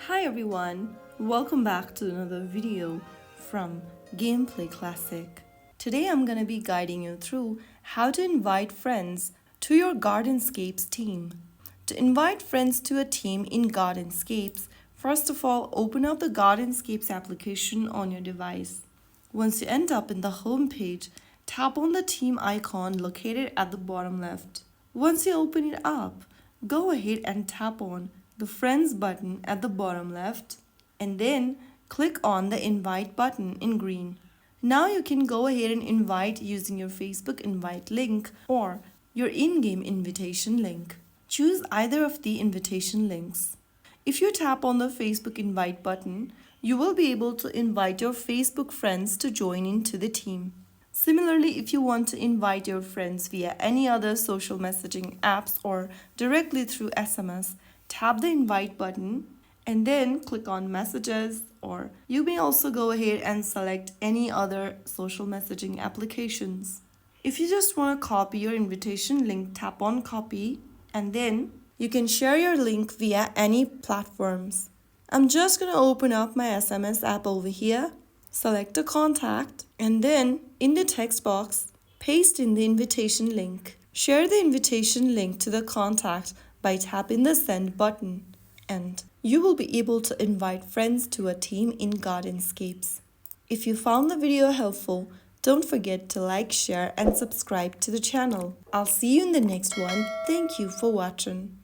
Hi everyone, welcome back to another video from Gameplay Classic. Today I'm going to be guiding you through how to invite friends to your Gardenscapes team. To invite friends to a team in Gardenscapes, first of all open up the Gardenscapes application on your device. Once you end up in the home page, tap on the team icon located at the bottom left. Once you open it up, go ahead and tap on the Friends button at the bottom left and then click on the Invite button in green. Now you can go ahead and invite using your Facebook invite link or your in-game invitation link. Choose either of the invitation links. If you tap on the Facebook invite button, you will be able to invite your Facebook friends to join into the team. Similarly, if you want to invite your friends via any other social messaging apps or directly through SMS, tap the invite button and then click on messages, or you may also go ahead and select any other social messaging applications. If you just want to copy your invitation link, tap on copy and then you can share your link via any platforms. I'm just going to open up my SMS app over here, select a contact, and then in the text box, paste in the invitation link. Share the invitation link to the contact by tapping the send button, and you will be able to invite friends to a team in Gardenscapes. If you found the video helpful, don't forget to like, share, and subscribe to the channel. I'll see you in the next one. Thank you for watching.